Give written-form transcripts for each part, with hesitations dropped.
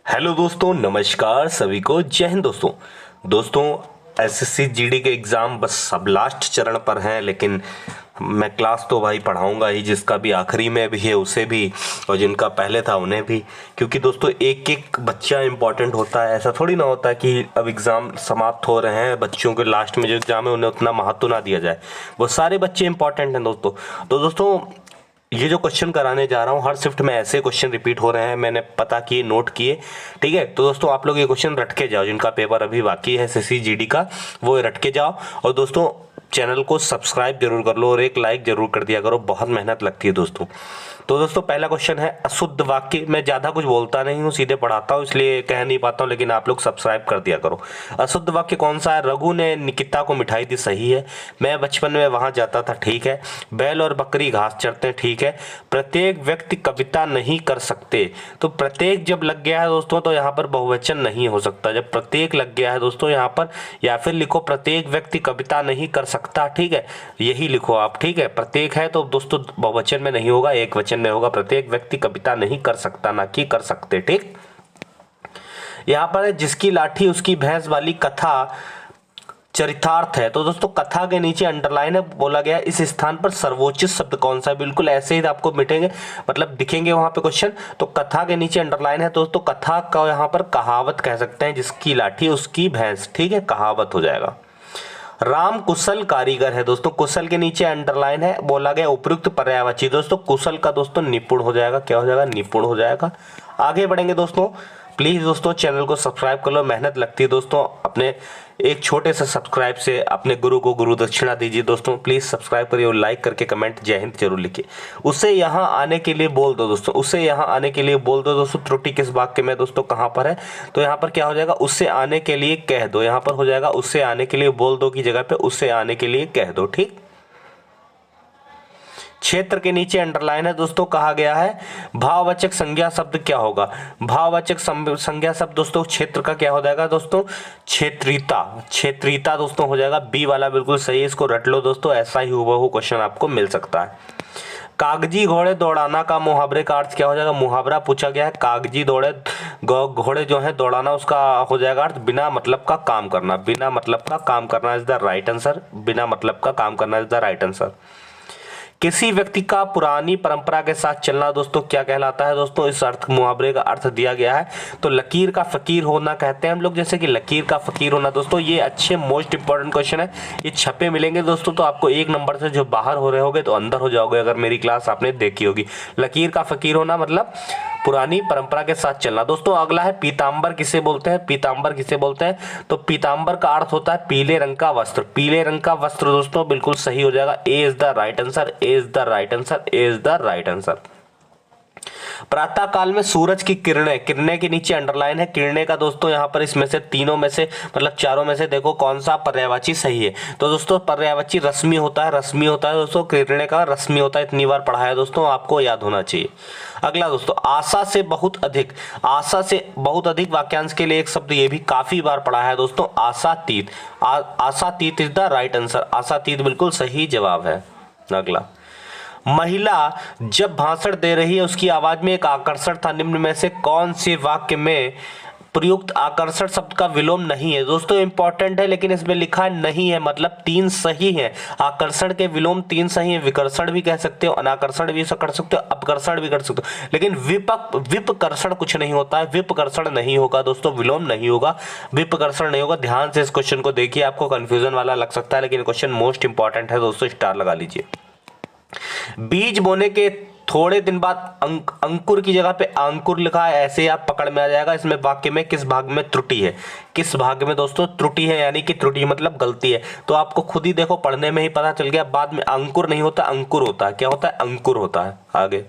Hello दोस्तों, नमस्कार सभी को। जय हिंद दोस्तों एसएससी जीडी के एग्ज़ाम बस सब लास्ट चरण पर हैं, लेकिन मैं क्लास तो भाई पढ़ाऊंगा ही, जिसका भी आखिरी में भी है उसे भी और जिनका पहले था उन्हें भी, क्योंकि दोस्तों एक एक बच्चा इंपॉर्टेंट होता है। ऐसा थोड़ी ना होता है कि अब एग्ज़ाम समाप्त हो रहे हैं, बच्चों के लास्ट में जो एग्ज़ाम है उन्हें उतना महत्व ना दिया जाए। वो सारे बच्चे इंपॉर्टेंट हैं दोस्तों। तो दोस्तों ये जो क्वेश्चन कराने जा रहा हूँ, हर शिफ्ट में ऐसे क्वेश्चन रिपीट हो रहे हैं, मैंने पता किए, नोट किए। ठीक है, तो दोस्तों आप लोग ये क्वेश्चन रट के जाओ, जिनका पेपर अभी बाकी है एसएससी जीडी का, वो रट के जाओ। और दोस्तों चैनल को सब्सक्राइब जरूर कर लो और एक लाइक जरूर कर दिया करो, बहुत मेहनत लगती है दोस्तों। तो दोस्तों पहला क्वेश्चन है अशुद्ध वाक्य। मैं ज़्यादा कुछ बोलता नहीं हूँ, सीधे पढ़ाता हूँ, इसलिए कह नहीं पाता हूँ, लेकिन आप लोग सब्सक्राइब कर दिया करो। अशुद्ध वाक्य कौन सा है? रघु ने निकिता को मिठाई दी, सही है। मैं बचपन में वहां जाता था, ठीक है। बैल और बकरी घास चरते हैं, ठीक है। प्रत्येक व्यक्ति कविता नहीं कर सकते, तो प्रत्येक जब लग गया है दोस्तों तो यहाँ पर बहुवचन नहीं हो सकता। जब प्रत्येक लग गया है दोस्तों यहाँ पर, या फिर लिखो प्रत्येक व्यक्ति कविता नहीं कर सकता, ठीक है, यही लिखो आप, ठीक है। प्रत्येक है तो दोस्तों बहुवचन में नहीं होगा, एक वचन में होगा। प्रत्येक व्यक्ति कविता नहीं कर सकता, ना कि कर सकते, ठीक। यहाँ पर है जिसकी लाठी उसकी भैंस वाली कथा चरितार्थ है। तो दोस्तों कथा के नीचे अंडरलाइन है, बोला गया इस स्थान पर सर्वोच्च शब्द कौन सा है। बिल्कुल ऐसे ही आपको मिटेंगे, मतलब दिखेंगे वहां पे क्वेश्चन। तो कथा के नीचे अंडरलाइन है दोस्तों, कथा का यहाँ पर कहावत कह सकते हैं, जिसकी लाठी उसकी भैंस, ठीक है, कहावत हो जाएगा। राम कुशल कारीगर है दोस्तों, कुशल के नीचे अंडरलाइन है, बोला गया उपयुक्त पर्यायवाची। दोस्तों कुशल का दोस्तों निपुण हो जाएगा, क्या हो जाएगा, निपुण हो जाएगा। आगे बढ़ेंगे दोस्तों, प्लीज दोस्तों चैनल को सब्सक्राइब कर लो, मेहनत लगती है दोस्तों। अपने एक छोटे से सब्सक्राइब से अपने गुरु को गुरु दक्षिणा दीजिए दोस्तों। प्लीज सब्सक्राइब करिए और लाइक करके कमेंट जय हिंद जरूर लिखिए। उसे यहाँ आने के लिए बोल दो दोस्तों, उसे यहाँ आने के लिए बोल दो दोस्तों। त्रुटि किस वाक्य में दोस्तों, कहाँ पर है? तो यहाँ पर क्या हो जाएगा, उससे आने के लिए कह दो। यहाँ पर हो जाएगा उससे आने के लिए बोल दो की जगह पे उससे आने के लिए कह दो, ठीक। क्षेत्र के नीचे अंडरलाइन है दोस्तों, कहा गया है भाववाचक संज्ञा शब्द क्या होगा। भाववाचक संज्ञा शब्द दोस्तों क्षेत्र का क्या हो जाएगा दोस्तों, क्षेत्रीता। क्षेत्रीता दोस्तों हो जाएगा, बी वाला बिल्कुल सही है, इसको रट लो दोस्तों, ऐसा ही हुबहू क्वेश्चन आपको मिल सकता है। कागजी घोड़े दौड़ाना का मुहावरे का अर्थ क्या हो जाएगा। मुहावरा पूछा गया है, कागजी घोड़े जो है दौड़ाना, उसका हो जाएगा अर्थ बिना मतलब का काम करना। बिना मतलब का काम करना इज द राइट आंसर, बिना मतलब का काम करना इज द राइट आंसर। किसी व्यक्ति का पुरानी परंपरा के साथ चलना दोस्तों क्या कहलाता है दोस्तों, इस अर्थ मुहावरे का अर्थ दिया गया है। तो लकीर का फकीर होना कहते हैं हम लोग, जैसे कि लकीर का फकीर होना दोस्तों, ये अच्छे मोस्ट इंपॉर्टेंट क्वेश्चन है। ये छपे मिलेंगे दोस्तों, तो आपको एक नंबर से जो बाहर हो रहे होगे तो अंदर हो जाओगे, अगर मेरी क्लास आपने देखी होगी। लकीर का फकीर होना मतलब पुरानी परंपरा के साथ चलना। दोस्तों अगला है पीतांबर किसे बोलते हैं। पीतांबर किसे बोलते हैं, तो पीतांबर का अर्थ होता है पीले रंग का वस्त्र। पीले रंग का वस्त्र दोस्तों बिल्कुल सही हो जाएगा, A is the right answer, A is the right answer, A is the right answer. प्रातः काल में सूरज की किरणें, किरणें के नीचे अंडरलाइन है। किरणें का दोस्तों यहाँ पर इसमें से तीनों में से मतलब चारों में से देखो कौन सा पर्यायवाची सही है। तो दोस्तों पर्यायवाची रश्मि होता है, रश्मि होता है दोस्तों, किरणें का रश्मि होता है। इतनी बार पढ़ा है दोस्तों, आपको याद होना चाहिए। अगला दोस्तों आशा से बहुत अधिक। आशा से बहुत अधिक वाक्यांश के लिए एक शब्द ये भी काफी बार पढ़ा है दोस्तों, आशातीत। आशातीत इज द राइट आंसर, आशातीत बिल्कुल सही जवाब है। अगला, महिला जब भाषण दे रही है उसकी आवाज में एक आकर्षण था, निम्न में से कौन से वाक्य में प्रयुक्त आकर्षण शब्द का विलोम नहीं है। दोस्तों इंपॉर्टेंट है, लेकिन इसमें लिखा नहीं है, मतलब तीन सही है। आकर्षण के विलोम तीन सही है, विकर्षण भी कह सकते हो, अनाकर्षण भी कर सकते हो, अपकर्षण भी कर सकते हो, लेकिन विपकर्षण कुछ नहीं होता है। विपकर्षण नहीं होगा दोस्तों, विलोम नहीं होगा, विपकर्षण नहीं होगा। ध्यान से इस क्वेश्चन को देखिए, आपको कंफ्यूजन वाला लग सकता है, लेकिन क्वेश्चन मोस्ट इंपॉर्टेंट है दोस्तों, स्टार लगा लीजिए। बीज बोने के थोड़े दिन बाद अंकुर की जगह पे अंकुर लिखा है, ऐसे आप पकड़ में आ जाएगा। इसमें वाक्य में किस भाग में त्रुटि है, किस भाग में दोस्तों त्रुटि है, यानी कि त्रुटि मतलब गलती है। तो आपको खुद ही देखो, पढ़ने में ही पता चल गया। बाद में अंकुर नहीं होता, अंकुर होता है। क्या होता है, अंकुर होता है। आगे,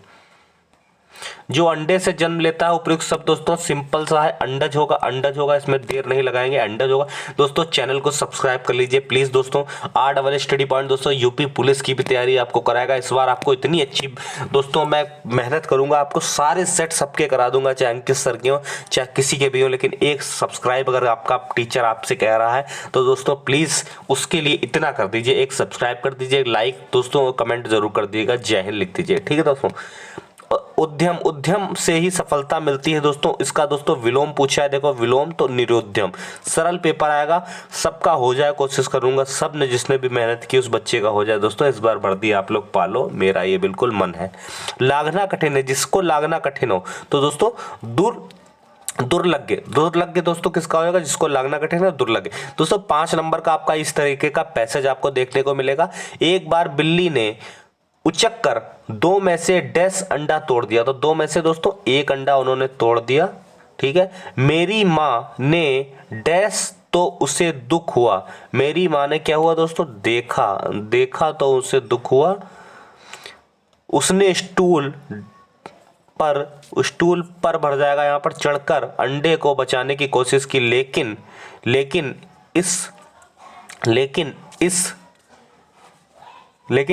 जो अंडे से जन्म लेता है, उपयुक्त शब्द दोस्तों सिंपल सा है, अंडज होगा, अंडज होगा, इसमें देर नहीं लगाएंगे, अंडज होगा। दोस्तों चैनल को सब्सक्राइब कर लीजिए प्लीज दोस्तों। RSS स्टडी पॉइंट दोस्तों यूपी पुलिस की भी तैयारी आपको कराएगा इस बार। आपको इतनी अच्छी दोस्तों मैं मेहनत करूंगा, आपको सारे सेट सबके करा दूंगा, चाहे अंकित सर के हो चाहे किसी के भी हो, लेकिन एक सब्सक्राइब अगर आपका टीचर आपसे कह रहा है तो दोस्तों प्लीज उसके लिए इतना कर दीजिए, एक सब्सक्राइब कर दीजिए, लाइक दोस्तों, कमेंट जरूर कर दीजिएगा, जय हिंद लिख दीजिए, ठीक है दोस्तों। उद्यम, उद्यम से ही सफलता मिलती है दोस्तों। इसका दोस्तों विलोम पूछा है, देखो विलोम तो निरुद्यम। सरल पेपर आएगा, सबका हो जाए, कोशिश करूंगा सब ने जिसने भी मेहनत की उस बच्चे का हो जाए दोस्तों। इस बार वर्दी आप लोग पालो, मेरा ये बिल्कुल मन है। लागना कठिन है, जिसको लागना कठिन हो तो दोस्तों दुर्लग्य, दुर्लग्य दोस्तों किसका होगा, जिसको लागना कठिन है दुर्लग्य। दोस्तों 5 नंबर का आपका इस तरीके का पैसेज आपको देखने को मिलेगा। एक बार बिल्ली ने उचक कर 2 में से डैश अंडा तोड़ दिया, तो 2 में से दोस्तों 1 अंडा उन्होंने तोड़ दिया, ठीक है। मेरी माँ ने डैश तो उसे दुख हुआ, मेरी माँ ने क्या हुआ दोस्तों, देखा तो उसे दुख हुआ। उसने स्टूल पर भर जाएगा यहाँ पर, चढ़कर अंडे को बचाने की कोशिश की, लेकिन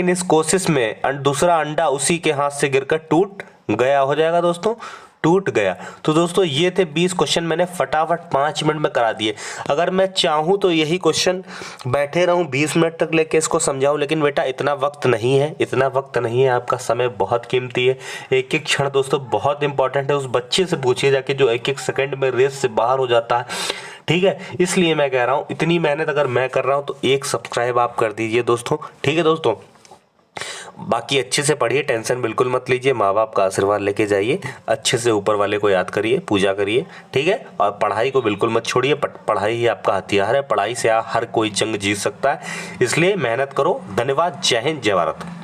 इस कोशिश में दूसरा अंडा उसी के हाथ से गिरकर टूट गया। हो जाएगा दोस्तों, टूट गया। तो दोस्तों ये थे 20 क्वेश्चन, मैंने फटाफट 5 मिनट में करा दिए। अगर मैं चाहूँ तो यही क्वेश्चन बैठे रहूँ 20 मिनट तक लेके इसको समझाऊँ, लेकिन बेटा इतना वक्त नहीं है, आपका समय बहुत कीमती है। एक एक क्षण दोस्तों बहुत इंपॉर्टेंट है। उस बच्चे से पूछिए जाके जो एक एक सेकंड में रेस से बाहर हो जाता है, ठीक है। इसलिए मैं कह रहा हूँ इतनी मेहनत अगर मैं कर रहा हूँ तो एक सब्सक्राइब आप कर दीजिए दोस्तों, ठीक है दोस्तों। बाकी अच्छे से पढ़िए, टेंशन बिल्कुल मत लीजिए, माँ बाप का आशीर्वाद लेके जाइए, अच्छे से ऊपर वाले को याद करिए, पूजा करिए, ठीक है। और पढ़ाई को बिल्कुल मत छोड़िए, पढ़ाई ही आपका हथियार है, पढ़ाई से हर कोई जंग जीत सकता है, इसलिए मेहनत करो। धन्यवाद, जय हिंद, जय भारत।